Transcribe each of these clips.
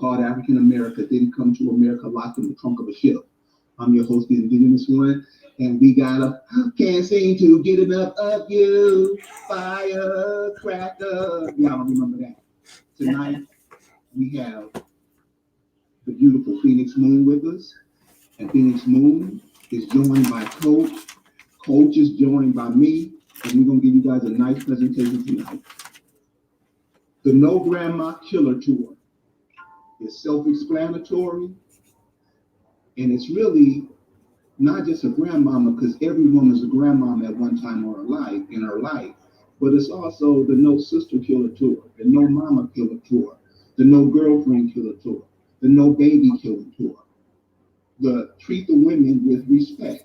so-called African America didn't come to America locked in the trunk of a ship. I'm your host, the Indigenous One, and we got a can't seem to get enough of you, firecracker. Y'all remember that. Tonight, we have the beautiful Phoenix Moon with us, and Phoenix Moon is joined by Coach. Coach is joined by me, and we're going to give you guys a nice presentation tonight. The No Grandma Killer Tour is self-explanatory, and it's really not just a grandmama, because every woman's a grandmama at one time or in her life, but it's also the No Sister Killer Tour, the No Mama Killer Tour, the No Girlfriend Killer Tour, the No Baby Killer Tour, the Treat the Women with Respect,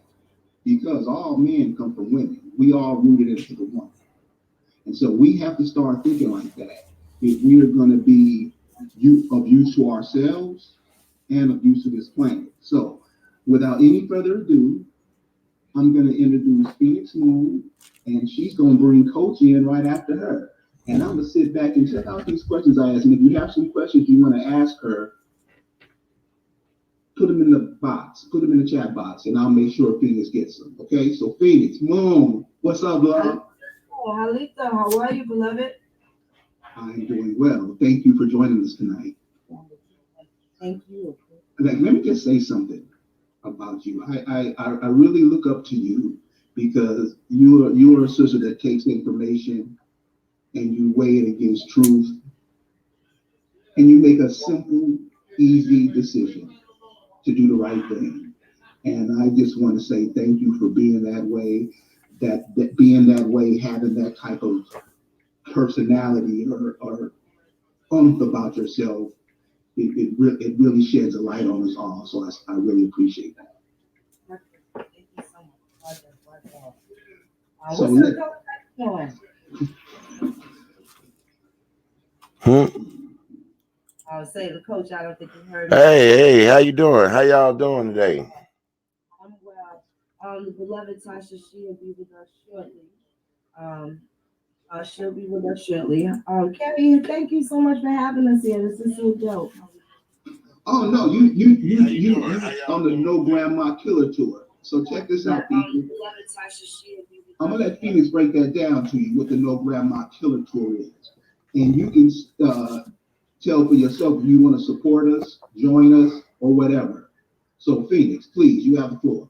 because all men come from women. We all rooted into the woman. And so we have to start thinking like that if we are going to be of use to ourselves and of use to this planet. So without any further ado, I'm going to introduce Phoenix Moon, and she's going to bring Coach in right after her. And I'm going to sit back and check out these questions I asked. And if you have some questions you want to ask her, put them in the box, put them in the chat box, and I'll make sure Phoenix gets them. Okay, so Phoenix, Moon, what's up, love? Oh, Halita, how are you, beloved? I'm doing well. Thank you for joining us tonight. Thank you. Let me just say something about you. I really look up to you because you are a sister that takes information and you weigh it against truth, and you make a simple, easy decision to do the right thing. And I just want to say thank you for being that way, that being that way, having that type of personality or oomph about yourself. It really sheds a light on us all. So I really appreciate that. Thank you so much. So what's up, going? I would say the coach, I don't think you heard me. Hey, how you doing? How y'all doing today? I'm well. The beloved Tasha, she'll be with us shortly. She'll be with us shortly. Kerry, thank you so much for having us here. This is so dope. Oh no, you on the No Grandma Killer Tour. So check this out, people. I'm gonna let Phoenix break that down to you what the No Grandma Killer Tour is, and you can tell for yourself if you want to support us, join us, or whatever. So Phoenix, please, you have the floor.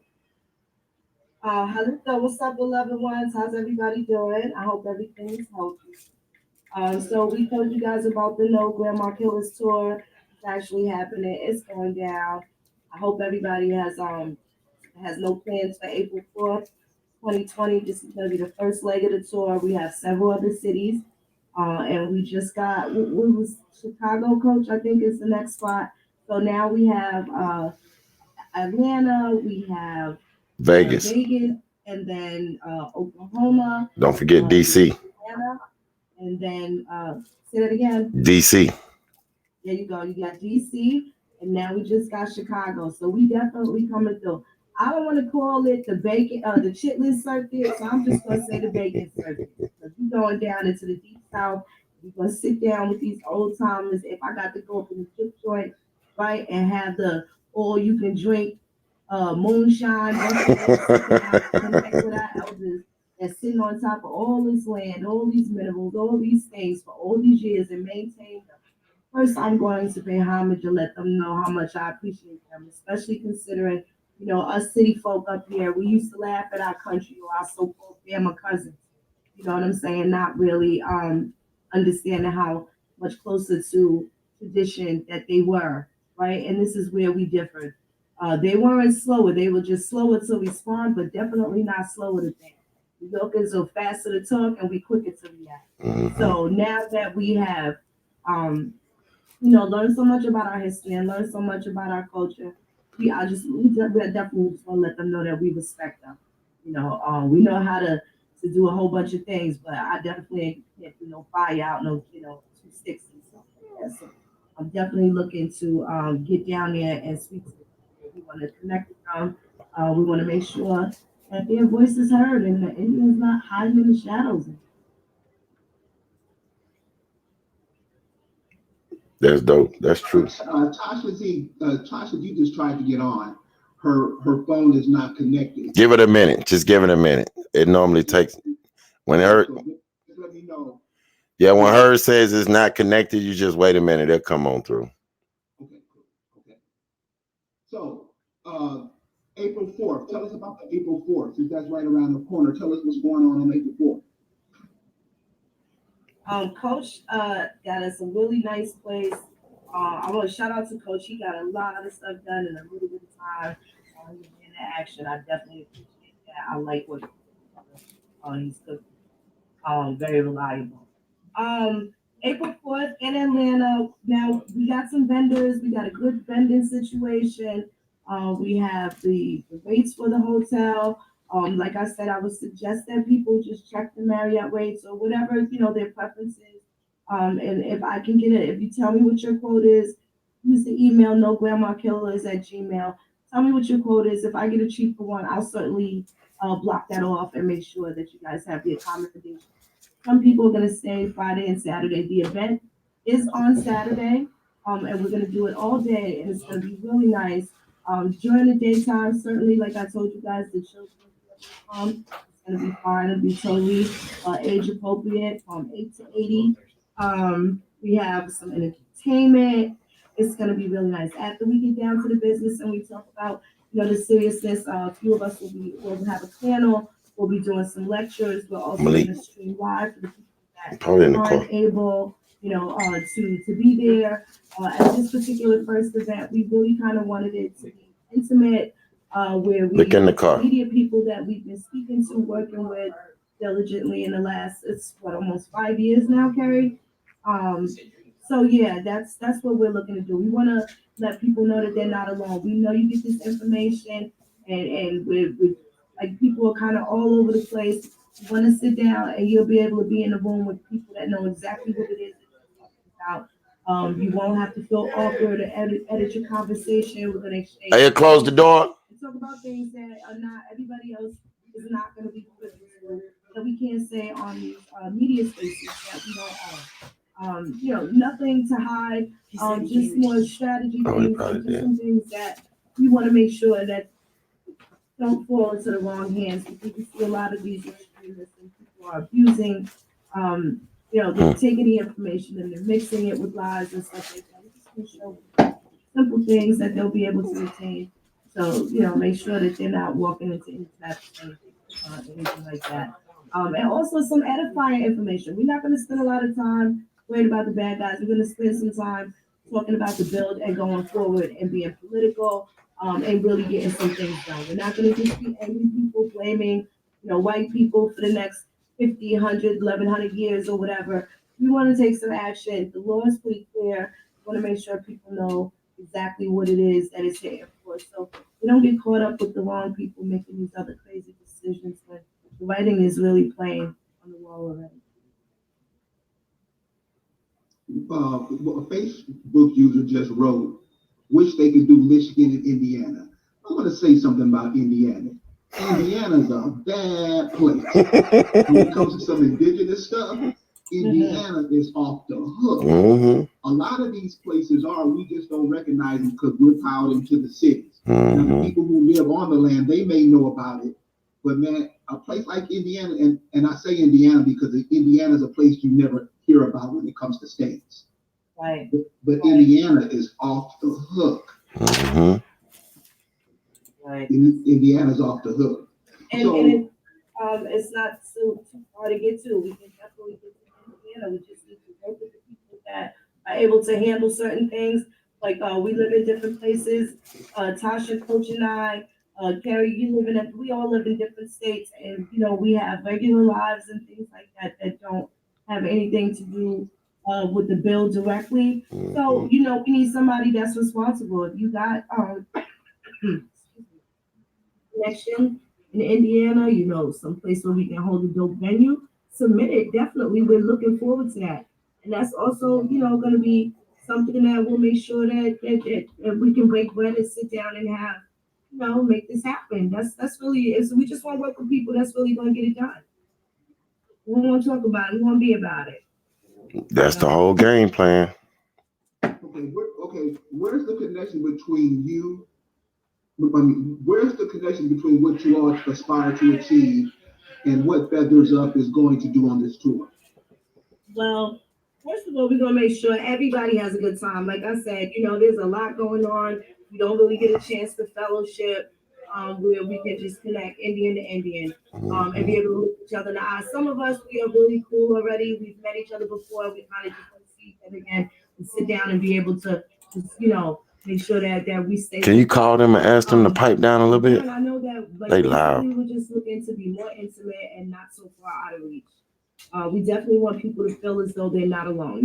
Hello, what's up, beloved ones? How's everybody doing? I hope everything is healthy. So we told you guys about the No Grandma Killers Tour. It's actually happening. It's going down. I hope everybody has no plans for April 4th, 2020. This is going to be the first leg of the tour. We have several other cities. And we just got, what was Chicago, Coach? I think is the next spot. So now we have Atlanta, we have Vegas, and then Oklahoma. Don't forget DC. Atlanta, and then say that again. DC. There you go. You got DC, and now we just got Chicago. So we definitely coming through. I don't want to call it the the chitlin circuit, so I'm just gonna say the bacon circuit. Because we're going down into the deep south. We're gonna sit down with these old timers. If I got to go up in the chip joint, right, and have the all you can drink moonshine, connect with our elders that's sitting on top of all this land, all these minerals, all these things for all these years and maintain them. First, I'm going to pay homage and let them know how much I appreciate them, especially considering, us city folk up here, we used to laugh at our country or our so-called Bama cousins. You know what I'm saying? Not really understanding how much closer to tradition that they were, right? And this is where we differed. They weren't slower. They were just slower to respond, but definitely not slower to think. New Yorkers are faster to talk and we quicker to react. Mm-hmm. So now that we have, learned so much about our history and learned so much about our culture, we definitely just want to let them know that we respect them. We know how to do a whole bunch of things, but I definitely can't, fire out no, 260. So I'm definitely looking to get down there and speak to them. We want to connect with them. We want to make sure that their voice is heard and the Indians not hiding in the shadows. That's dope. That's true. Tasha, you just tried to get on. Her phone is not connected. Give it a minute. Just give it a minute. It normally takes when her So just let me know. yeah, when her says it's not connected, you just wait a minute, it'll come on through. Okay, cool. Okay. So April 4th, tell us about the April 4th, since that's right around the corner. Tell us what's going on April 4th. Coach got us a really nice place. I want to shout out to Coach. He got a lot of stuff done in a little bit of time. In action, I definitely appreciate that. I like what he's cooking. Very reliable. April 4th in Atlanta. Now we got some vendors. We got a good vending situation. We have the rates for the hotel. Like I said, I would suggest that people just check the Marriott rates or whatever, their preferences. And if I can get it, if you tell me what your quote is, use the email nograndmakillers@gmail. Tell me what your quote is. If I get a cheaper one, I'll certainly block that off and make sure that you guys have the accommodation. Some people are going to stay Friday and Saturday. The event is on Saturday, and we're going to do it all day, and it's going to be really nice. During the daytime, certainly, like I told you guys, the children it's going to be fine. It'll be totally age appropriate, from 8 to 80. We have some entertainment. It's going to be really nice. After we get down to the business and we talk about, the seriousness, a few of us will have a panel. We'll be doing some lectures. We're also going to stream live for the people that aren't able, to be there. At this particular first event, we really kind of wanted it to be intimate, where we media people that we've been speaking to, working with diligently in the last, almost 5 years now, Carrie. So yeah, that's what we're looking to do. We want to let people know that they're not alone. We know you get this information, and we're like, people are kind of all over the place. You want to sit down and you'll be able to be in the room with people that know exactly what it is that you're talking about. You won't have to feel awkward to edit your conversation. We're going to exchange. Hey, close the door. And talk about things that are not, everybody else is not going to be privy to, that we can't say on these media spaces that we don't own. Nothing to hide, just more strategy things, and just some things that we want to make sure that don't fall into the wrong hands, because we see a lot of these extremists and people are abusing, they're taking the information and they're mixing it with lies and stuff like that. We just want to show simple things that they'll be able to retain. So, make sure that they're not walking into any traps or anything like that. And also some edifying information. We're not going to spend a lot of time worried about the bad guys. We're going to spend some time talking about the build and going forward and being political, and really getting some things done. We're not going to just be angry people blaming, white people for the next 50, 100, 1100 years or whatever. We want to take some action. The law is pretty clear. We want to make sure people know exactly what it is that it's here for. So we don't get caught up with the wrong people making these other crazy decisions when the writing is really plain on the wall already. A Facebook user just wrote, wish they could do Michigan and Indiana. I'm going to say something about Indiana. Indiana's a bad place. When it comes to some indigenous stuff, Indiana is off the hook. A lot of these places we just don't recognize them because we're piled into the cities. Now, the people who live on the land, they may know about it, but man, a place like Indiana, and I say Indiana because Indiana is a place you never hear about when it comes to states. Right. But Indiana is off the hook. Right. Indiana's off the hook. And it's not too far to get to. We can definitely get to Indiana. We just need to work with the people that are able to handle certain things. Like we live in different places. Tasha, Coach, and I, Carrie, we all live in different states, and we have regular lives and things like that don't have anything to do with the bill directly. So we need somebody that's responsible. If you got connection in Indiana, some place where we can hold a dope venue, submit it. Definitely, we're looking forward to that, and that's also going to be something that we'll make sure that we can break bread and sit down and have, make this happen. That's really it. So we just want to work with people that's really going to get it done. We want to talk about it. We want to be about it. That's the whole game plan. Where's the connection between you? I mean, where's the connection between what you all aspire to achieve and what Feathers Up is going to do on this tour? Well, first of all, we're gonna make sure everybody has a good time. Like I said, there's a lot going on. We don't really get a chance to fellowship, where we can just connect Indian to Indian, and be Mhm. able to look each other in the eyes. Some of us, we are really cool already. We've met each other before. We kind of just want to see each other again and sit down and be able to just, make sure that we stay Can you call them and ask them to um, pipe down a little bit? John, I know that like They loud. recently we're just looking to be more intimate and not so far out of reach. We definitely want people to feel as though they're not alone.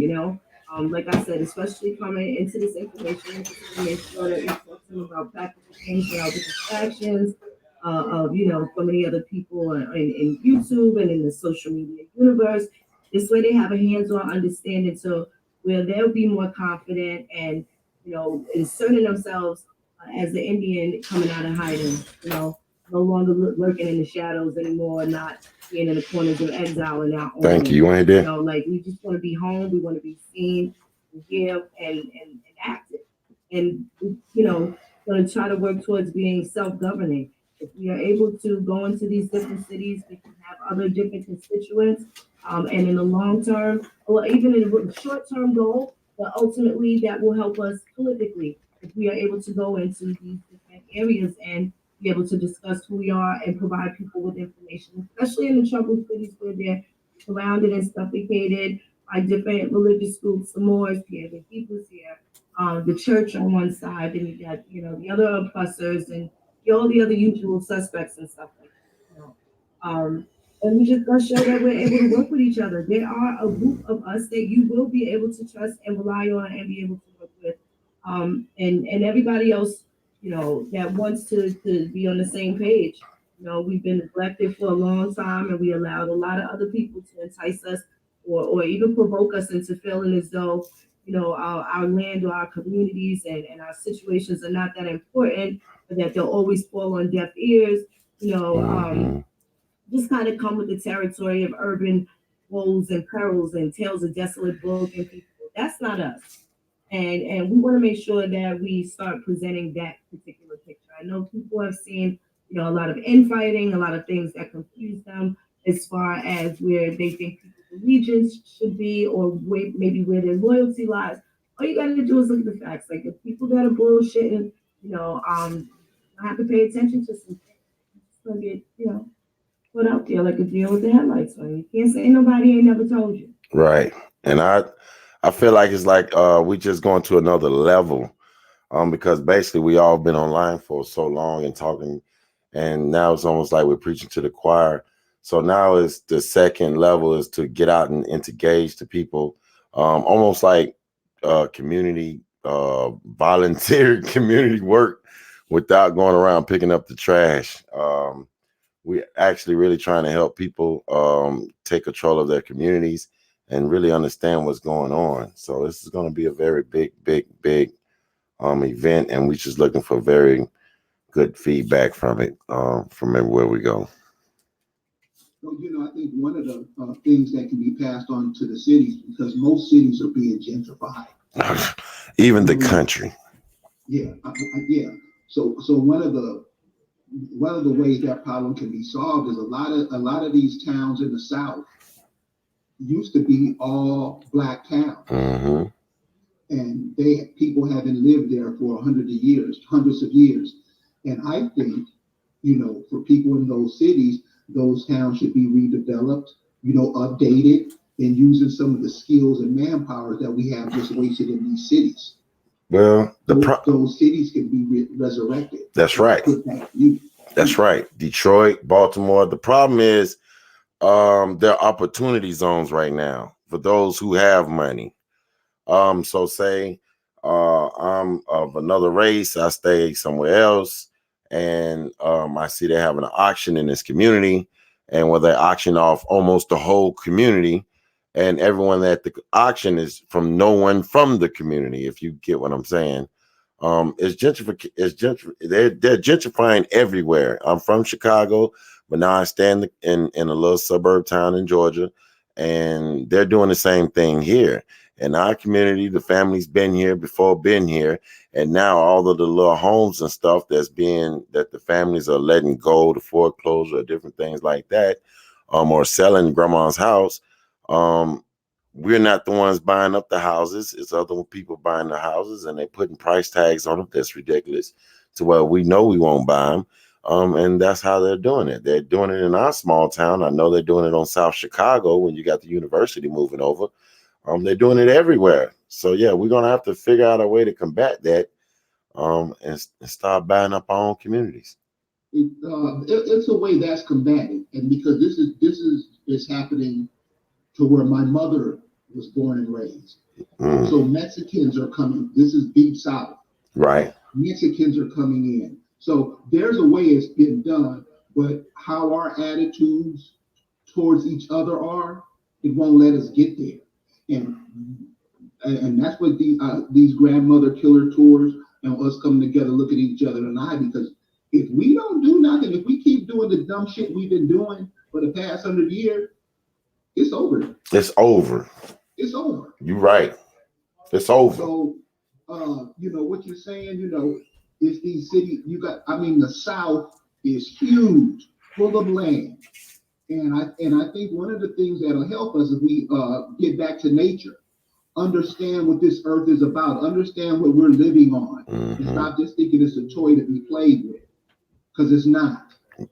Like I said, especially coming into this information, we just want to make sure that we talk to them about practical things without the distractions of, so many other people in YouTube and in the social media universe. This way they have a hands-on understanding to where they'll be more confident and, inserting themselves as the Indian coming out of hiding, no longer lurking in the shadows anymore, not being in the corners of exile in our Thank you. own. You ain't there? Like we just want to be home. We want to be seen, and hear, and active. And going to try to work towards being self-governing. If we are able to go into these different cities, we can have other different constituents. And in the long term, or even in a short-term goal, but ultimately that will help us politically if we are able to go into these different areas and be able to discuss who we are and provide people with information, especially in the troubled cities where they're surrounded and suffocated by different religious groups. The Moors here, the Hebrews here, the church on one side, and you got the other oppressors and all the other usual suspects and stuff like that. And we just gonna show that we're able to work with each other. There are a group of us that you will be able to trust and rely on and be able to work with. And everybody else, that wants to be on the same page. We've been neglected for a long time and we allowed a lot of other people to entice us or even provoke us into feeling as though, our land or our communities and our situations are not that important, but that they'll always fall on deaf ears. You know, um, Mhm. just kind of come with the territory of urban woes and perils and tales of desolate broken people. That's not us. And we want to make sure that we start presenting that particular picture. I know people have seen, a lot of infighting, a lot of things that confuse them as far as where they think people's allegiance should be or maybe where their loyalty lies. All you gotta do is look at the facts. Like if people that are bullshitting, I have to pay attention to some things. It's gonna get, put out there like a deal with the headlights on. You can't say nobody ain't never told you. Right. And I feel like it's like we just going to another level. Because basically we all been online for so long and talking, and now it's almost like we're preaching to the choir. So now is the second level is to get out and to engage the people, almost like community volunteer community work without going around picking up the trash. We actually really trying to help people take control of their communities and really understand what's going on. So this is going to be a very big event, and we're just looking for very good feedback from it, from everywhere we go. Well, I think one of the things that can be passed on to the cities, because most cities are being gentrified. Even the country. Yeah, yeah. So one of the ways that problem can be solved is a lot of these towns in the South used to be all black towns, Mm-hmm. and people haven't lived there for hundreds of years, and I think for people in those cities, those towns should be redeveloped, updated, and using some of the skills and manpower that we have just wasted in these cities. Well, those cities can be resurrected. That's right. That's right. Detroit, Baltimore. The problem is there are opportunity zones right now for those who have money. So say I'm of another race, I stay somewhere else, and I see they're having an auction in this community, and where they auction off almost the whole community, and everyone at the auction is from no one from the community, if you get what I'm saying. They're gentrifying everywhere. I'm from Chicago, but now I stand in a little suburb town in Georgia, and they're doing the same thing here. in our community. The family's been here before, been here, and now all of the little homes and stuff that the families are letting go to foreclosure or different things like that, or selling grandma's house. We're not the ones buying up the houses. It's other people buying the houses, and they're putting price tags on them. That's ridiculous. To where we know we won't buy them. And that's how they're doing it. They're doing it in our small town. I know they're doing it on South Chicago when you got the university moving over. They're doing it everywhere. So yeah, we're gonna have to figure out a way to combat that, and start buying up our own communities. It's a way that's combated, and because this is happening to where my mother was born and raised. So Mexicans are coming. This is deep south. Right. Mexicans are coming in. So there's a way it's been done, but how our attitudes towards each other are, it won't let us get there. And that's what these grandmother killer tours and us coming together, look at each other in the eye, because if we don't do nothing, if we keep doing the dumb shit we've been doing for the past 100 years, it's over. It's over. It's over. You're right. It's over. So, what you're saying, it's these cities, the South is huge, full of land. And I think one of the things that'll help us if we get back to nature, understand what this earth is about, understand what we're living on, and stop just thinking it's a toy to be played with, because it's not.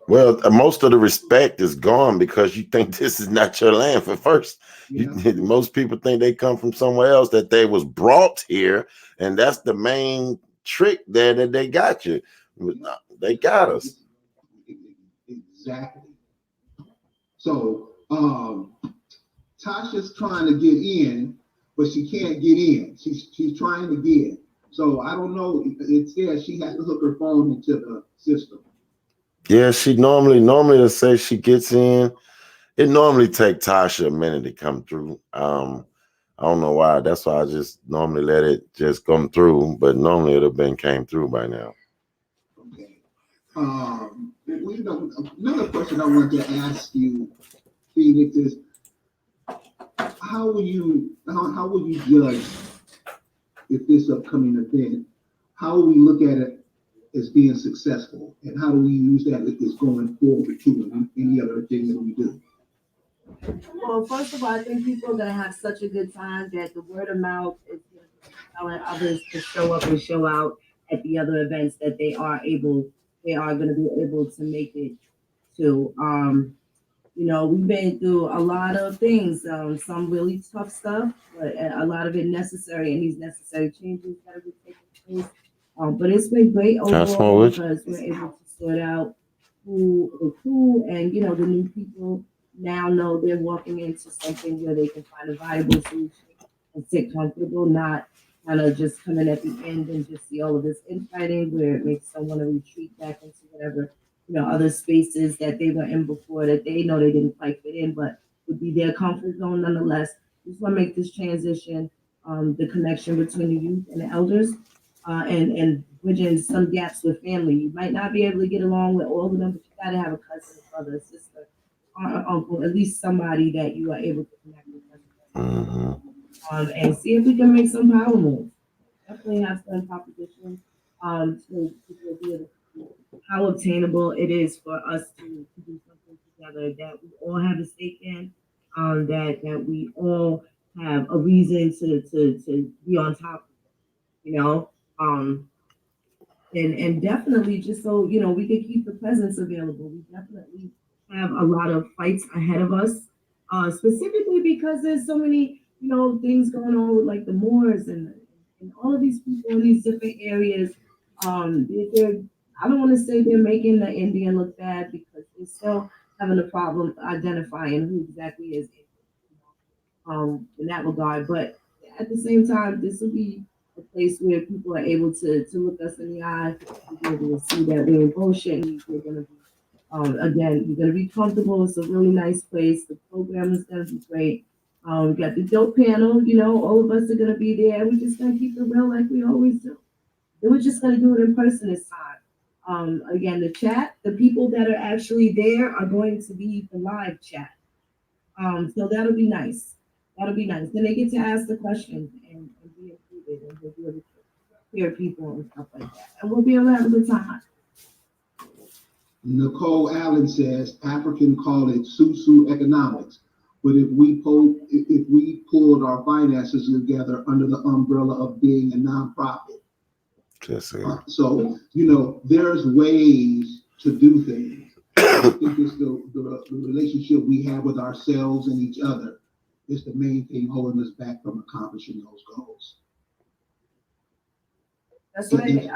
Well, most of the respect is gone because you think this is not your land for first. Yeah. Most people think they come from somewhere else, that they was brought here, and that's the main trick there, that they got you. They got us. Exactly. So Tasha's trying to get in, but she can't get in. She's trying to get in. So I don't know. It says she has to hook her phone into the system. Yeah, she normally to say she gets in. It normally take Tasha a minute to come through. I don't know why. That's why I just normally let it just come through. But normally it'd have came through by now. Okay. Another question I wanted to ask you, Phoenix, is how will you judge if this upcoming event? How will we look at it as being successful, and how do we use that as going forward to any other thing that we do? Well, first of all, I think people are gonna have such a good time that the word of mouth is telling others to show up and show out at the other events that they are going to be able to make it to. We've been through a lot of things, some really tough stuff, but a lot of it necessary, and these necessary changes that are taking place. But it's been great overall because we're able to sort out who, and the new people now know they're walking into something where they can find a viable solution and sit comfortable, not kind of just coming at the end and just see all of this infighting where it makes them want to retreat back into whatever other spaces that they were in before that they know they didn't quite fit in, but would be their comfort zone nonetheless. Just want to make this transition, the connection between the youth and the elders, and bridging some gaps with family. You might not be able to get along with all of them, but you got to have a cousin, brother, sister, aunt, uncle, at least somebody that you are able to connect with. And see if we can make some power moves. Definitely have some competition to be able to see how obtainable it is for us to do something together that we all have a stake in, that we all have a reason to be on top of, and definitely just so we can keep the presence available. We definitely have a lot of fights ahead of us, specifically because there's so many things going on with like the Moors and all of these people in these different areas. I don't want to say they're making the Indian look bad, because they're still having a problem identifying who exactly is in that regard. But at the same time, this will be a place where people are able to look us in the eye, to be able to see that we ain't bullshitting. You're gonna be again, you're gonna be comfortable. It's a really nice place. The program is gonna be great. We got the dope panel. All of us are gonna be there. We're just gonna keep it real like we always do. And we're just gonna do it in person this time. Again, the chat, the people that are actually there are going to be the live chat. So that'll be nice. That'll be nice. Then they get to ask the questions and be included and be able to hear people and stuff like that. And we'll be able to have a good time. Nicole Allen says African call it susu economics. But if we pulled our finances together under the umbrella of being a nonprofit, so there's ways to do things. I think it's the relationship we have with ourselves and each other is the main thing holding us back from accomplishing those goals. That's right.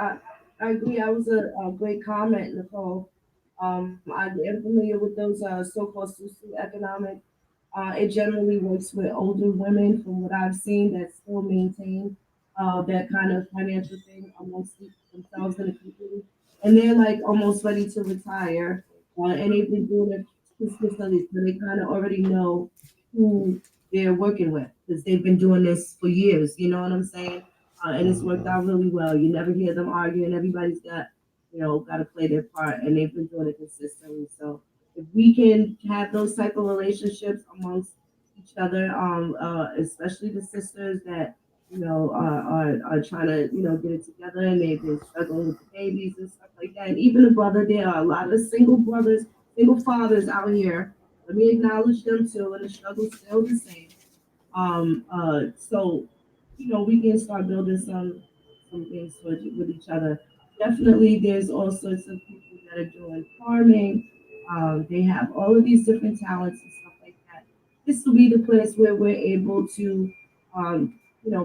I agree. That was a great comment, Nicole. I am familiar with those so-called socioeconomic. It generally works with older women, from what I've seen, that still maintain that kind of financial thing amongst themselves in the community, and they're like almost ready to retire, and they've been doing it consistently, so they kind of already know who they're working with because they've been doing this for years. You know what I'm saying? And it's worked out really well. You never hear them arguing. Everybody's got to play their part, and they've been doing it consistently. So if we can have those type of relationships amongst each other, especially the sisters that are trying to get it together, and they've been struggling with the babies and stuff like that, and even the brother, there are a lot of single brothers, single fathers out here. Let me acknowledge them too, and the struggle's still the same. So we can start building some things with each other. Definitely, there's all sorts of people that are doing farming. They have all of these different talents and stuff like that. This will be the place where we're able to,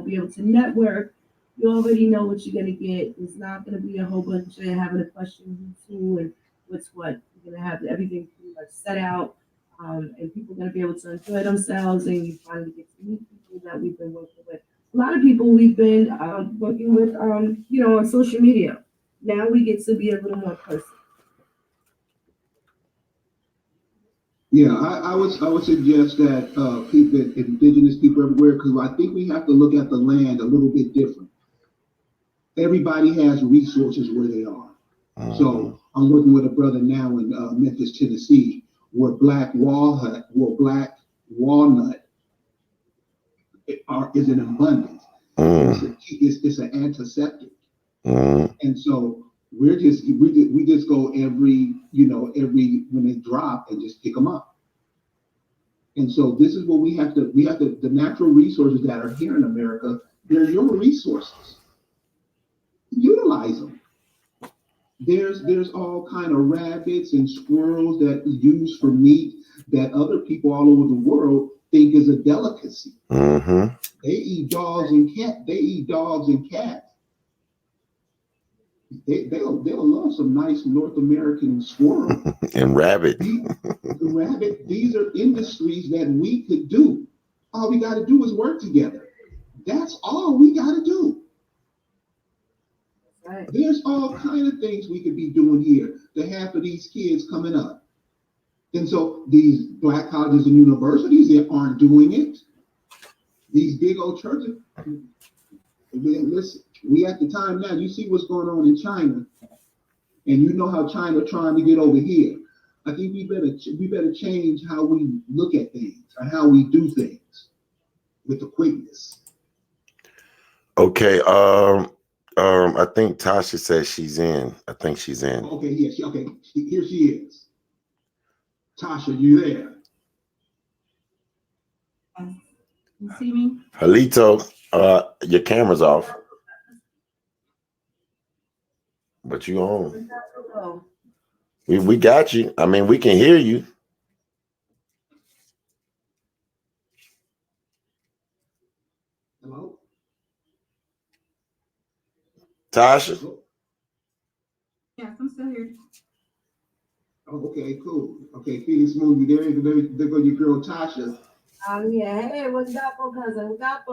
be able to network. You already know what you're gonna get. It's not gonna be a whole bunch of having to question who's who and what's what. You're gonna have everything pretty much set out, and people are gonna be able to enjoy themselves. And you finally get to meet people that we've been working with. A lot of people we've been working with, on social media. Now we get to be a little more personal. Yeah, I would suggest that indigenous people everywhere, because I think we have to look at the land a little bit different. Everybody has resources where they are. So I'm working with a brother now in Memphis, Tennessee, where black walnut is in abundance. It's an antiseptic, and so we just go every when they drop and just pick them up. And so this is what we have to the natural resources that are here in America, they're your resources. Utilize them. There's all kind of rabbits and squirrels that use for meat that other people all over the world think is a delicacy. They eat dogs and cats. They'll love some nice North American squirrel and rabbit. These are industries that we could do. All we got to do is work together. That's all we got to do. Right. There's all kind of things we could be doing here to have for these kids coming up. And so these black colleges and universities, they aren't doing it. These big old churches. Listen, we at the time now, you see what's going on in China, and you know how China trying to get over here. I think we better change how we look at things and how we do things with the quickness. Okay, I think Tasha says she's in. I think she's in. Okay, yeah, here she is. Tasha, you there? You see me? Halito, your camera's off. But you on. We got you. I mean, we can hear you. Hello? Tasha? Yes, I'm still here. Oh, okay, cool. Okay, Phoenix Movie, there go your girl Tasha. Yeah, hey, what's up, cousin? What's up?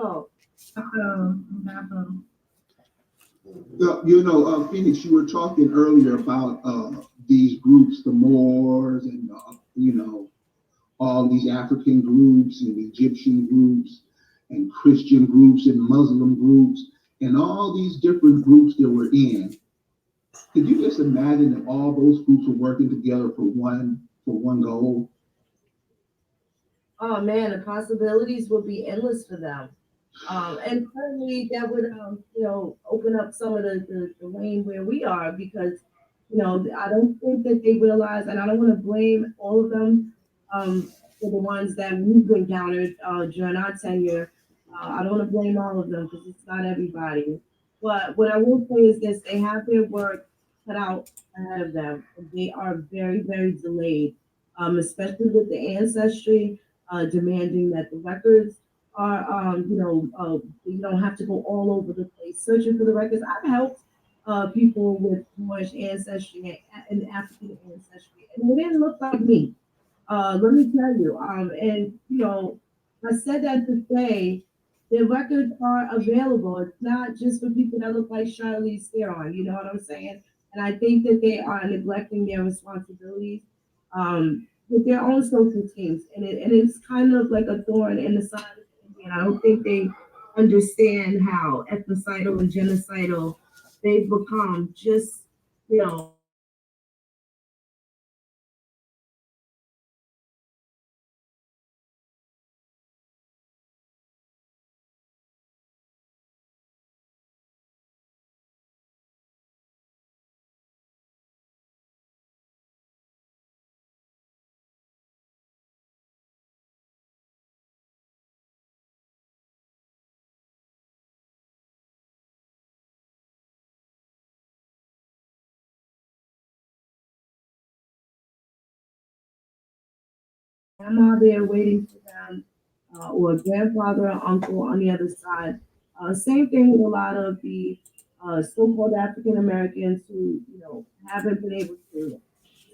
Phoenix, you were talking earlier about these groups, the Moors, and all these African groups and Egyptian groups and Christian groups and Muslim groups and all these different groups that we're in. Could you just imagine if all those groups were working together for one goal? Oh man, the possibilities would be endless for them. And certainly that would, open up some of the lane where we are because, I don't think that they realize, and I don't want to blame all of them for the ones that we've encountered during our tenure. I don't want to blame all of them because it's not everybody. But what I will say is this: they have their work cut out ahead of them. They are very, very delayed, especially with the ancestry demanding that the records are, you don't have to go all over the place searching for the records. I've helped people with Moorish ancestry and African ancestry, and they didn't look like me. Let me tell you. And I said that to say the records are available. It's not just for people that look like Charlize Theron. You know what I'm saying? And I think that they are neglecting their responsibilities with their own social teams, and it's kind of like a thorn in the side of the Indian. I don't think they understand how ethnocidal and genocidal they've become. Just you know, grandma there waiting for them, or grandfather or uncle on the other side. Same thing with a lot of the so-called African Americans who, haven't been able to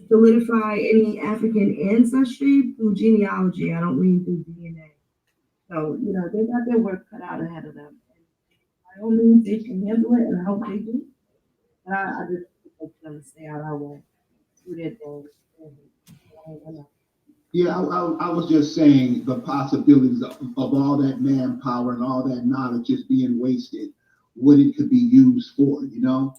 solidify any African ancestry through genealogy. I don't mean through DNA. So, they got their work cut out ahead of them. And by all means, they can handle it, and I hope they do. But I just hope them to stay out our way, do their thing. Yeah, I was just saying the possibilities of all that manpower and all that knowledge just being wasted, what it could be used for, you know?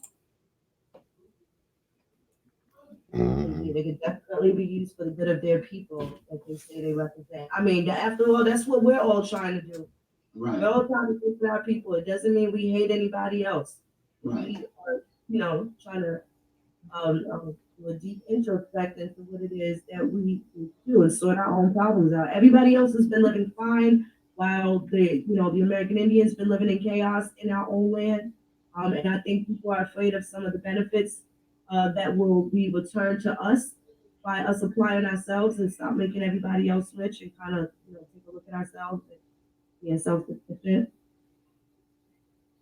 Mhm. They could definitely be used for the good of their people that they say they represent. I mean, after all, that's what we're all trying to do. Right, We're all trying to fix our people. It doesn't mean we hate anybody else. right. We are, trying to do a deep introspect into what it is that we do and sort our own problems out. Everybody else has been living fine while the American Indians been living in chaos in our own land. And I think people are afraid of some of the benefits that will be returned to us by us applying ourselves and stop making everybody else rich and kind of take a look at ourselves and being self-sufficient.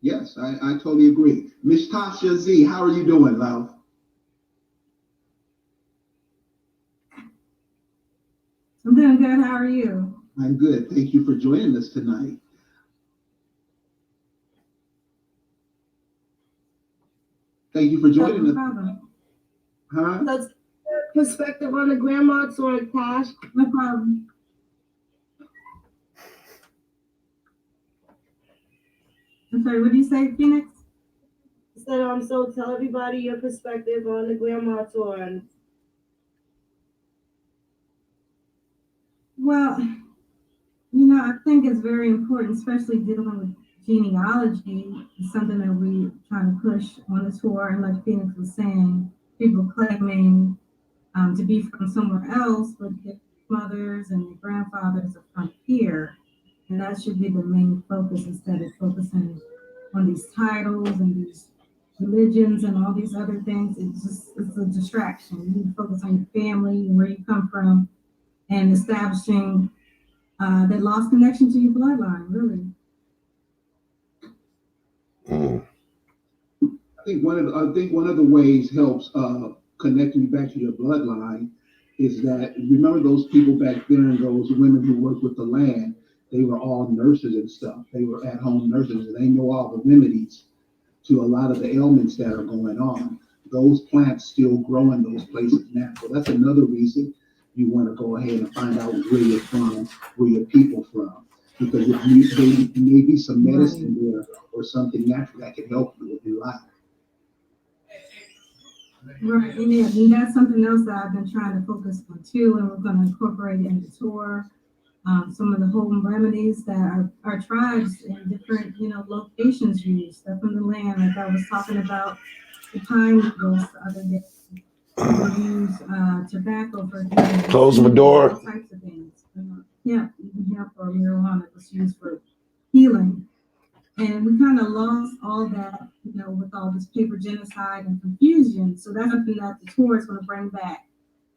Yes, I totally agree. Miss Tasha Z, how are you doing, love? I'm doing good. How are you? I'm good. Thank you for joining us tonight. Thank you for No joining us. problem. Huh? Let's get perspective on the grandma tour, Cash. No problem. I'm sorry, what did you say, Phoenix? So, so tell everybody your perspective on the grandma tour. And Well, I think it's very important, especially dealing with genealogy. It's something that we trying to push on the tour. And like Phoenix was saying, people claiming to be from somewhere else, but their mothers and their grandfathers are from here. And that should be the main focus instead of focusing on these titles and these religions and all these other things. It's a distraction. You need to focus on your family and where you come from and establishing that lost connection to your bloodline, really. Mm. I think one of the ways helps connecting you back to your bloodline is that remember those people back then, those women who worked with the land, they were all nurses and stuff. They were at home nurses and they know all the remedies to a lot of the ailments that are going on. Those plants still grow in those places now. So that's another reason you want to go ahead and find out where you're from, where your people from. Because there may be some medicine there or something natural that can help you with your life. Right, and that's something else that I've been trying to focus on too, and we're going to incorporate it in the tour. some of the home remedies that our tribes in different, locations use, stuff from the land, like I was talking about the pine needles the other day. People use tobacco for healing, Close my door. all types of things. Yeah, even hemp or marijuana was used for healing. And we kind of lost all that, with all this paper genocide and confusion. So that's something that the tour is going to bring back.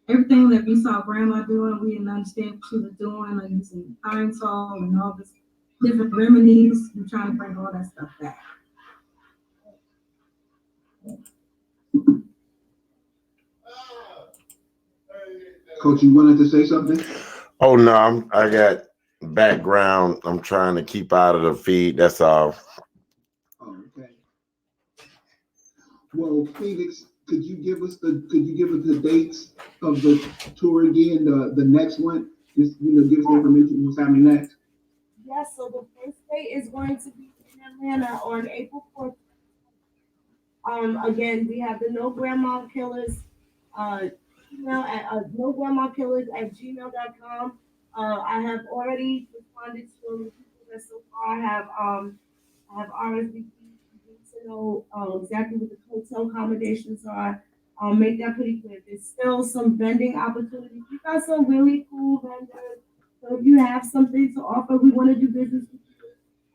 Everything that we saw grandma doing, we didn't understand what she was doing, like using pine sol and all this different remedies. We're trying to bring all that stuff back. Coach, you wanted to say something? Oh no, I got background. I'm trying to keep out of the feed. That's all. Oh, okay. Well, Phoenix, could you give us the dates of the tour again, the next one? Just give us the information what's happening next. Yes, so the first day is going to be in Atlanta on April 4th. Again, we have the No Grandma Killers email at nograndmakillers@gmail.com. I have already responded to the people that so far have RSVP. Need to know exactly what the hotel accommodations are. Make that pretty clear. There's still some vending opportunities. We got some really cool vendors. So if you have something to offer, we want to do business with you.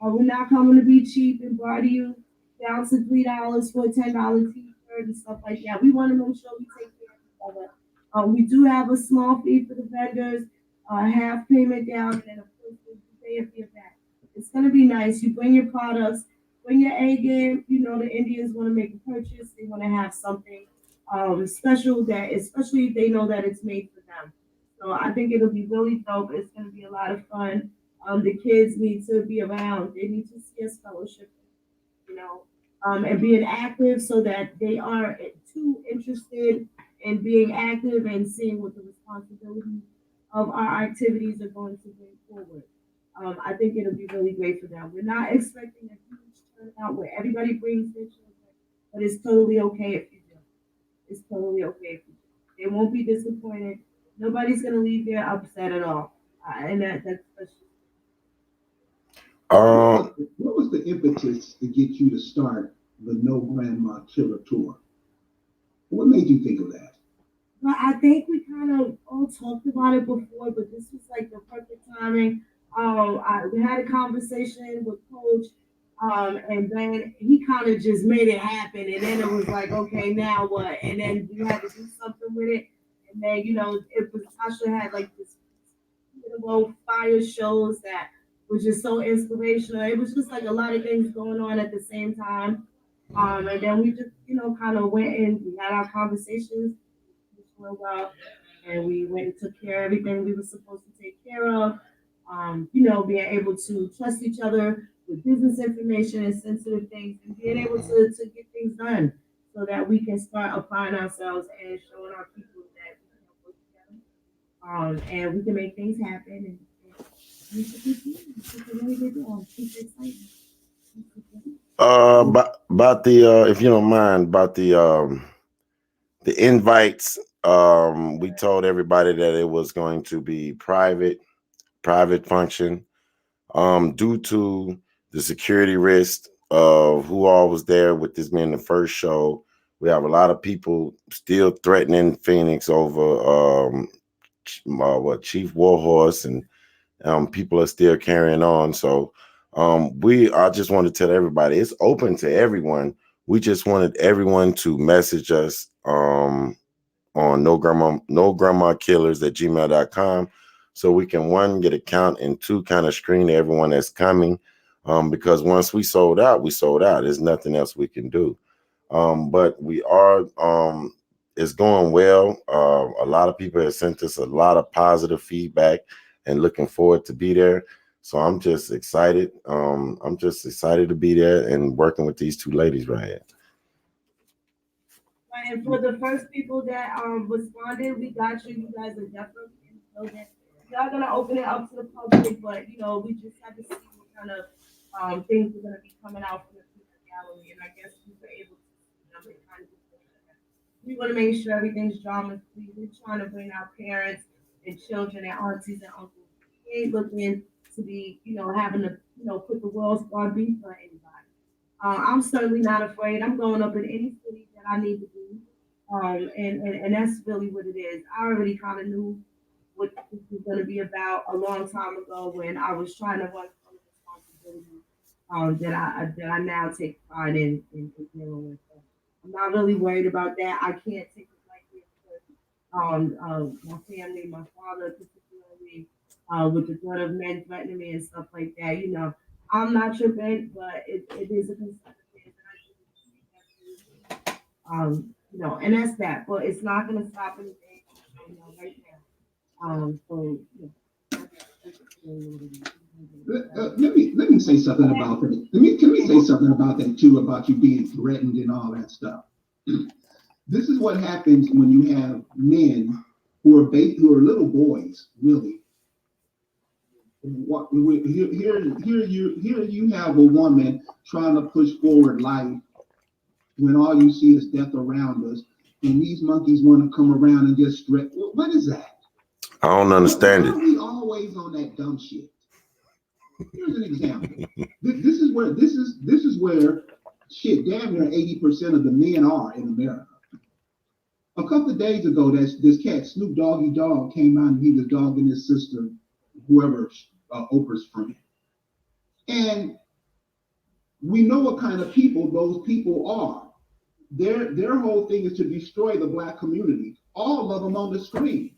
We're not coming to be cheap and bribe you down to $3 for a $10 t-shirt and stuff like that. We want to make sure we take care of each other. We do have a small fee for the vendors, half payment down, and then of course we pay a fee back. It's gonna be nice. You bring your products, bring your A game. You know the Indians want to make a purchase. They want to have something special that, especially if they know that it's made for them. So I think it'll be really dope. It's gonna be a lot of fun. The kids need to be around. They need to see us fellowship, you know, and being active so that they are too interested in being active and seeing what the responsibilities of our activities are going to bring forward. I think it'll be really great for them. We're not expecting a huge turnout where everybody brings their children, but it's totally okay if you do. It's totally okay if you do. They won't be disappointed. Nobody's gonna leave there upset at all. And that's Um, What was the impetus to get you to start the No Grandma Killer Tour? What made you think of that? But I think we kind of all talked about it before, but this was like the perfect timing. We had a conversation with Coach, and then he kind of just made it happen. And then it was like, okay, now what? And then we had to do something with it. And then, it was Tasha had like this little fire shows that was just so inspirational. It was just like a lot of things going on at the same time. And then we just, kind of went and we had our conversations real well, and we went and took care of everything we were supposed to take care of. Being able to trust each other with business information and sensitive things, and being able to get things done so that we can start applying ourselves and showing our people that we can work together, and we can make things happen. And we should continue. It's a really good job. It's exciting. about the if you don't mind, about the invites. We told everybody that it was going to be private function. Due to the security risk of who all was there with this being the first show, we have a lot of people still threatening Phoenix over what Chief Warhorse, and people are still carrying on. So I just want to tell everybody it's open to everyone. We just wanted everyone to message us on no grandma killers at gmail.com, so we can, one, get a count, and two, kind of screen everyone that's coming, because once we sold out, there's nothing else we can do. But we are it's going well. A lot of people have sent us a lot of positive feedback and looking forward to be there. So I'm just excited. I'm just excited to be there and working with these two ladies right here. And for the first people that responded, we got you. You guys are definitely in the building. We are gonna open it up to the public, but we just have to see what kind of things are gonna be coming out from the peanut gallery, and I guess we were able to see them and kind of we want to make sure everything's drama free. We're trying to bring our parents and children and aunties and uncles ain't looking to be, having to, put the world's on beef for anybody. I'm certainly not afraid. I'm going up in any city that I need to be. And that's really what it is. I already kind of knew what this was going to be about a long time ago when I was trying to run from the responsibility that I now take pride in dealing with. So I'm not really worried about that. I can't take it like this because my family, my father particularly, with the threat of men threatening me and stuff like that. I'm not tripping, but it is a concern of theirs, and I do take that seriously. And that's that. But it's not going to stop anything, right now. That's really what it is. Let me say something about that. Can we say something about that too, about you being threatened and all that stuff. This is what happens when you have men who are little boys, really. Here you have a woman trying to push forward life when all you see is death around us, and these monkeys want to come around and just stretch. What is that? I don't understand Why it. are we always on that dumb shit? Here's an example. This is where shit, damn near 80% of the men are in America. A couple of days ago, this cat, Snoop Doggy Dogg, came out and he was dogging his sister, whoever Oprah's friend. And we know what kind of people those people are. Their whole thing is to destroy the black community. All of them on the screen.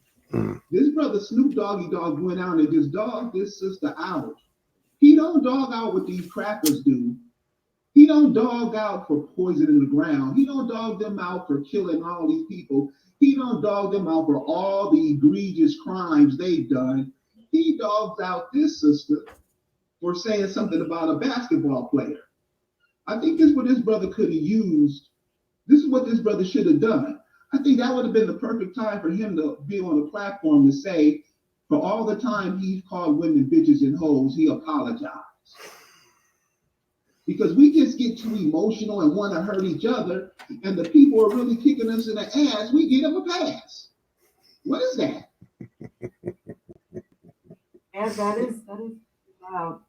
This brother Snoop Doggy Dogg went out and just dogged this sister out. He don't dog out what these crackers do. He don't dog out for poisoning the ground. He don't dog them out for killing all these people. He don't dog them out for all the egregious crimes they've done. He dogs out this sister for saying something about a basketball player. I think this is what this brother could have used. This is what this brother should have done. I think that would have been the perfect time for him to be on a platform to say, for all the time he's called women bitches and hoes, he apologized. Because we just get too emotional and want to hurt each other, and the people are really kicking us in the ass, we give them a pass. What is that? Yeah, that is wow.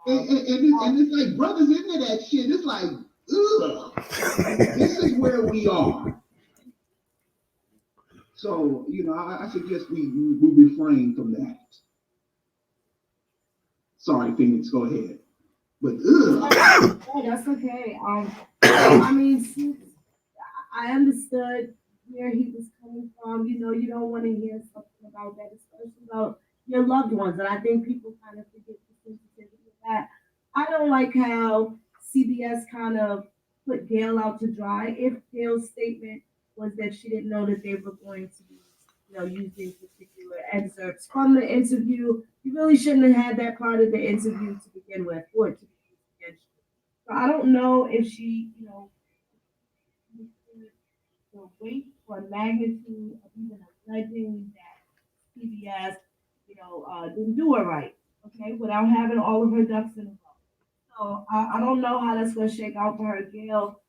And it's like brothers into that shit. It's like, ugh. This is where we are. So, I suggest we refrain from that. Sorry, Phoenix, go ahead. But Oh, that's okay. I mean, I understood where he was coming from. You don't want to hear something about that, especially about your loved ones. And I think people kind of forget the sensitivity of that. I don't like how CBS kind of put Gail out to dry. If Gail's statement was that she didn't know that they were going to be, using particular excerpts from the interview, you really shouldn't have had that part of the interview to begin with, or to be used against you. So I don't know if she, the weight or magnitude of even alleging that CBS, didn't do it right, okay, without having all of her ducks in a row. So I don't know how that's going to shake out for her. Gail,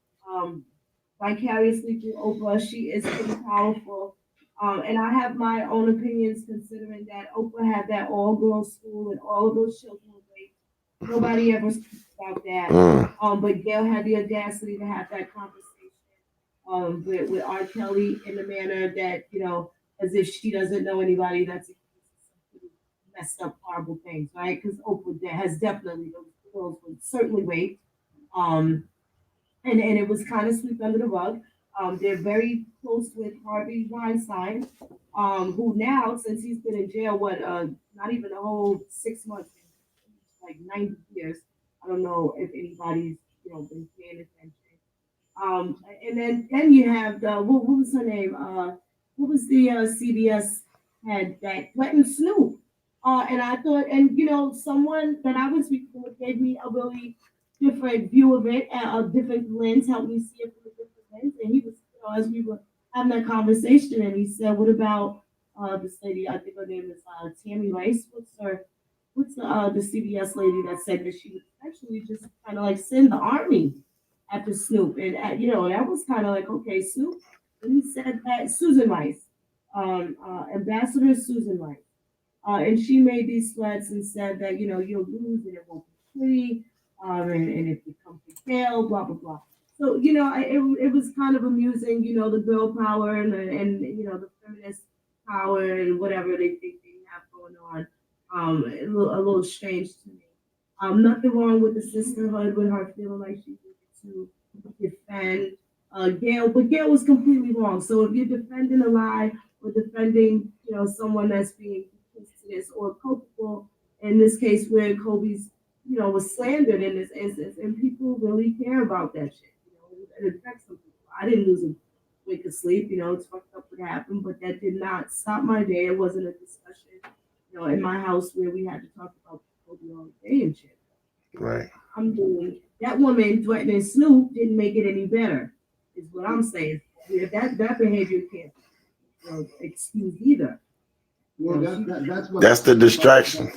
vicariously through Oprah, she is pretty powerful. And I have my own opinions considering that Oprah had that all girls school and all of those children were raped. Nobody ever speaks about that. But Gail had the audacity to have that conversation with R. Kelly in the manner that, as if she doesn't know anybody that's messed up, horrible things, right? Because Oprah has definitely, those girls were certainly raped. Um, and it was kind of swept under the rug. They're very close with Harvey Weinstein, who now, since he's been in jail, not even a whole 6 months, like 90 years. I don't know if anybody's, been paying attention. And then you have what was her name? What was the CBS had that threatened Snoop? And I thought, and someone that I was speaking with gave me a really different view of it, a different lens, helped me see it from a different lens. And he was, as we were having that conversation, and he said, "What about this lady? I think her name is Tammy Rice. What's the CBS lady that said that she would actually just kind of like send the army after Snoop?" And that was kind of like, okay, Snoop. When he said that, Susan Rice, Ambassador Susan Rice. And she made these threats and said that, you know, you'll lose and it won't be pretty, and if you come to jail, blah, blah, blah. So, you know, it was kind of amusing, you know, the girl power and you know, the feminist power and whatever they think they have going on. A little strange to me. Nothing wrong with the sisterhood, with her feeling like she needed to defend Gail, but Gail was completely wrong. So if you're defending a lie or defending, you know, someone that's being complicitous or culpable, in this case where Kobe's, you know, was slandered in this instance, and people really care about that shit. You know, it affects some people. I didn't lose a wink of sleep. You know, it's fucked up what happened, but that did not stop my day. It wasn't a discussion, you know, in my house where we had to talk about Kobe all day and shit. Right. I'm doing that woman threatening Snoop didn't make it any better, is what I'm saying. Yeah, that behavior can't excuse either. Well, You know, that's what That's the distraction.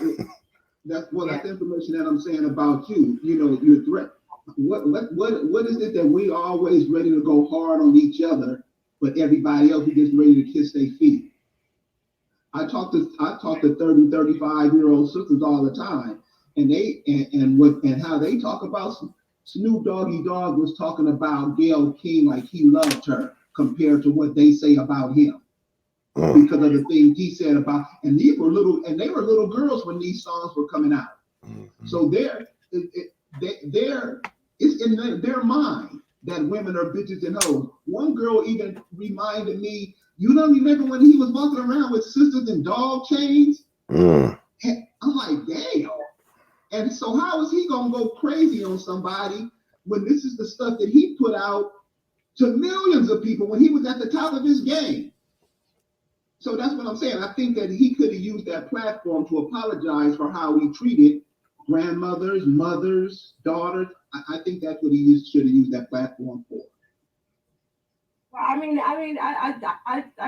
That's the information that I'm saying about you. You know, your threat. What is it that we are always ready to go hard on each other, but everybody else is just ready to kiss their feet? I talk to 30, 35-year-old sisters all the time, and how they talk about Snoop Doggy Dogg was talking about Gayle King like he loved her compared to what they say about him. Because of the things he said about, and they were little girls when these songs were coming out. Mm-hmm. So it's in their mind that women are bitches and hoes. One girl even reminded me, you don't remember when he was walking around with sisters in dog chains? And I'm like, damn. And so how is he gonna go crazy on somebody when this is the stuff that he put out to millions of people when he was at the top of his game? So that's what I'm saying. I think that he could have used that platform to apologize for how he treated grandmothers, mothers, daughters. I think that's what he should have used that platform for. Well, I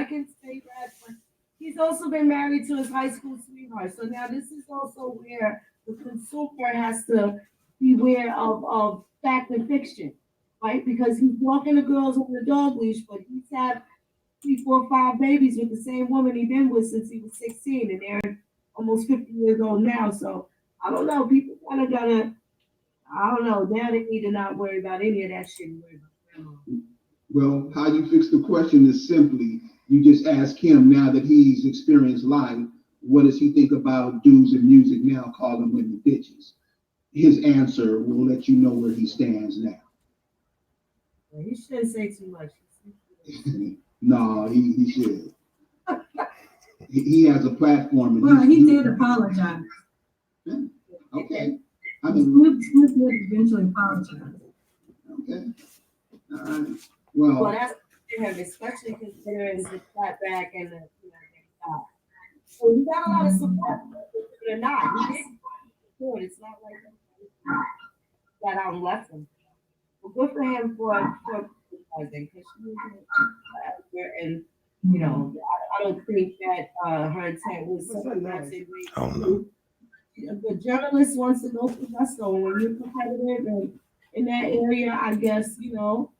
can say that, but he's also been married to his high school sweetheart. So now this is also where the consumer has to beware of fact and fiction, right? Because he's walking the girls on the dog leash, but he's had 3, 4, 5 babies with the same woman he's been with since he was 16, and they're almost 50 years old now. So I don't know. People kind of gotta, I don't know. Now they need to not worry about any of that shit. Well, how you fix the question is simply you just ask him, now that he's experienced life, what does he think about dudes in music now calling women bitches? His answer will let you know where he stands now. Well, he shouldn't say too much. No, he should. He has a platform. Well, he did apologize. Yeah. Okay. I mean, Smith did eventually apologize. Okay. All right. Well, that's him, especially considering the clapback and the so he got a lot of support. Believe it or not, he did. It's not like that I'm left him. Well, good for him for apologizing, because she was there, and you know, I don't think that her intent was something that's the journalist wants to go for gusto, and when you're competitive and in that area, I guess, you know,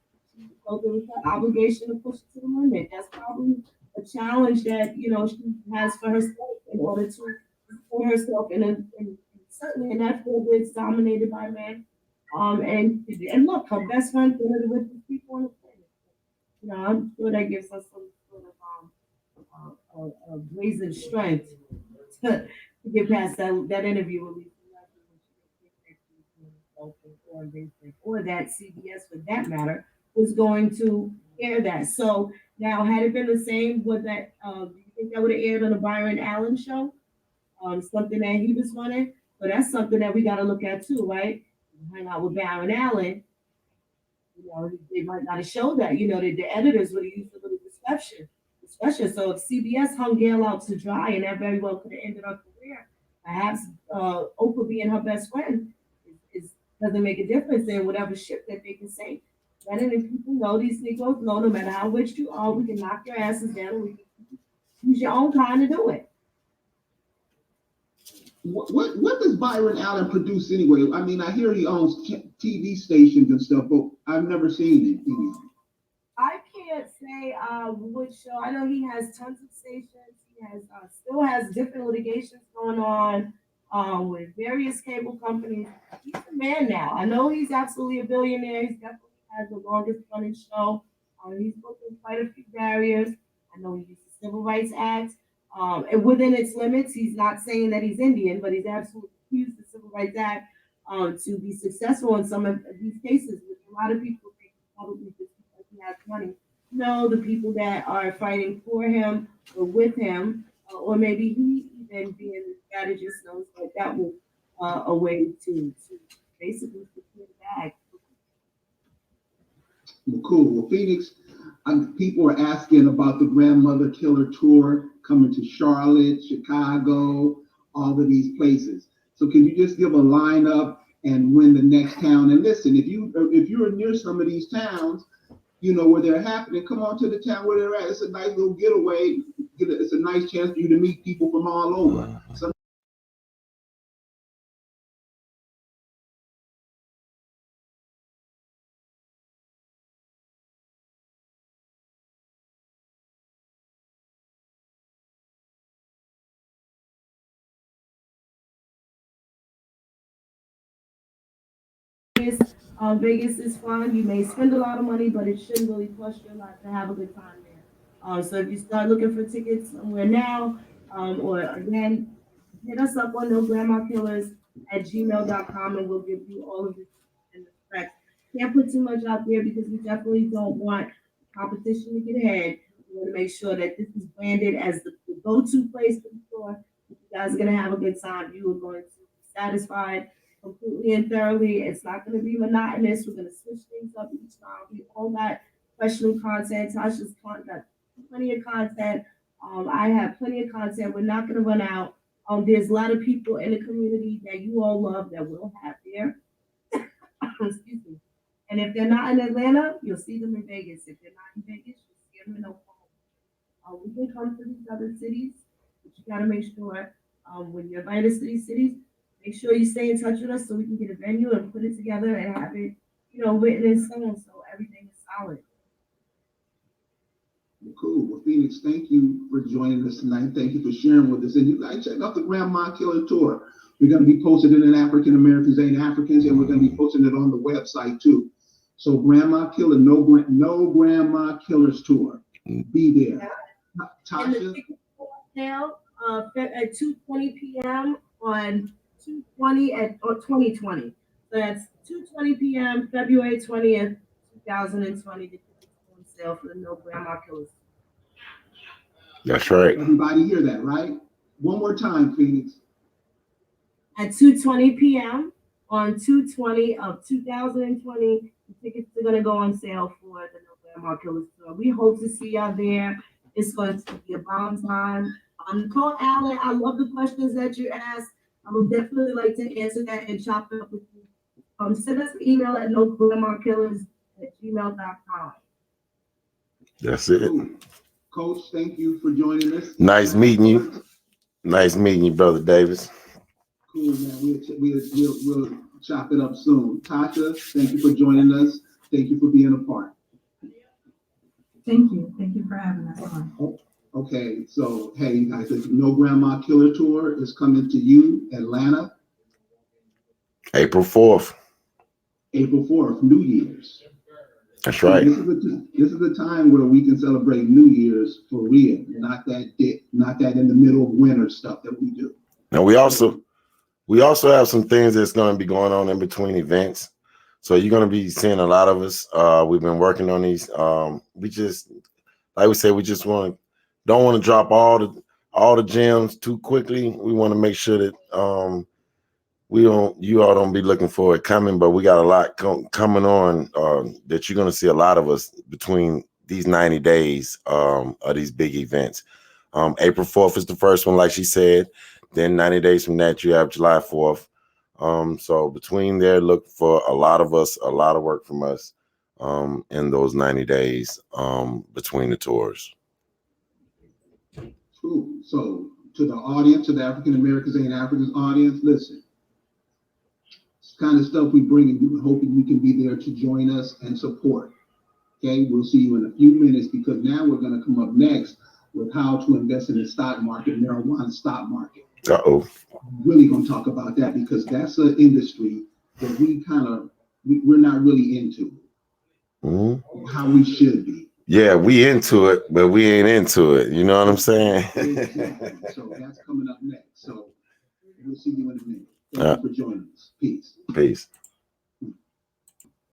so there was an obligation to push it to the limit. That's probably a challenge that, you know, she has for herself in order to support herself, and certainly in that field it's dominated by men. And look, her best friend is one of the richest people on the planet. You know, I'm sure that gives us some sort of brazen strength to get past that interview with Lisa or that CBS, for that matter, was going to air that. So now, had it been the same, would that do you think that would have aired on the Byron Allen show? Something that he was running. But that's something that we got to look at too, right? Hang out with Byron Allen. You know, they might not have showed that. You know, the editors would have used a little discussion. So if CBS hung Gail out to dry, and that very well could have ended her career, perhaps Oprah being her best friend doesn't make a difference in whatever shit that they can say. Letting the people know, these Negroes know, no matter how rich you are, we can knock your asses down, and we can use your own kind to do it. What does Byron Allen produce anyway? I mean, I hear he owns TV stations and stuff, but I've never seen it anyway. I can't say which show. I know he has tons of stations. He Still has different litigations going on with various cable companies. He's a man now. I know he's absolutely a billionaire. He's definitely has the longest running show. He's broken quite a few barriers. I know he used the Civil Rights Act. And within its limits, he's not saying that he's Indian, but he's absolutely used the Civil Rights Act to be successful in some of these cases, which a lot of people think probably just because he has money. No, the people that are fighting for him or with him, or maybe he even being the strategist knows like that was a way to basically secure the bag. Well, cool. Well, Phoenix, people are asking about the Grandmother Killer Tour coming to Charlotte, Chicago, all of these places. So can you just give a lineup and when the next town? And listen, if you're near some of these towns, you know where they're happening, come on to the town where they're at. It's a nice little getaway. It's a nice chance for you to meet people from all over. Vegas is fun. You may spend a lot of money, but it shouldn't really cost you a lot to have a good time there. So if you start looking for tickets somewhere now, or again, hit us up on nograndmakillers@gmail.com and we'll give you all of the and the specs. Can't put too much out there because we definitely don't want competition to get ahead. We want to make sure that this is branded as the go-to place for the store. You guys are gonna have a good time. You are going to be satisfied completely and thoroughly. It's not going to be monotonous. We're going to switch things up each time. We all got professional content. Tasha's got plenty of content. I have plenty of content. We're not going to run out. There's a lot of people in the community that you all love that we'll have there. Excuse me. And if they're not in Atlanta, you'll see them in Vegas. If they're not in Vegas, you'll see them in Oklahoma. We can come to these other cities, but you got to make sure when you invite us to these cities, make sure you stay in touch with us so we can get a venue and put it together and have it, written in stone so everything is solid. Cool. Well, Phoenix, thank you for joining us tonight. Thank you for sharing with us. And you guys check out the Grandma Killer Tour. We're going to be posting it in African Americans Ain't Africans, and we're going to be posting it on the website too. So Grandma Killer, no Grandma Killers Tour. Be there. Yeah. Tasha? Now, at 2:20 p.m. on 2020. So that's 2:20 p.m. February 20th, 2020. The tickets on sale for the No Grandma Killers. That's right. Everybody hear that, right? One more time, Phoenix. At 2:20 p.m. on 2/20 of 2020, the tickets are going to go on sale for the No Grandma Killers tour. We hope to see y'all there. It's going to be a bomb time. Call Alan. I love the questions that you asked. I would definitely like to answer that and chop it up with you. Send us an email at nograndmakillers@gmail.com. That's it. Coach, thank you for joining us. Nice meeting you. Nice meeting you, Brother Davis. Cool, man. We'll chop it up soon. Tasha, thank you for joining us. Thank you for being a part. Thank you. Thank you for having us on. Okay, so hey, you guys, the No Grandma Killer Tour is coming to you, Atlanta, April 4th. April 4th, New Year's. That's right. This is the time where we can celebrate New Year's for real, not that in the middle of winter stuff that we do. Now we also have some things that's going to be going on in between events. So you're going to be seeing a lot of us. We've been working on these. We just, like we said, we just don't want to drop all the gems too quickly. We want to make sure that you all don't be looking for it coming, but we got a lot coming on that you're going to see a lot of us between these 90 days of these big events. April 4th is the first one, like she said. Then 90 days from that, you have July 4th. So between there, look for a lot of us, a lot of work from us in those 90 days between the tours. Cool. So to the audience, to the African Americans Ain't Africans audience, listen. It's the kind of stuff we bring and you hoping you can be there to join us and support. Okay, we'll see you in a few minutes because now we're going to come up next with how to invest in the stock market, marijuana stock market. Uh-oh. Really gonna talk about that because that's an industry that we're not really into. Mm-hmm. How we should be. Yeah, we into it, but we ain't into it. You know what I'm saying? Exactly. So that's coming up next. So we'll see you in a minute. Thank you for joining us. Peace. Peace.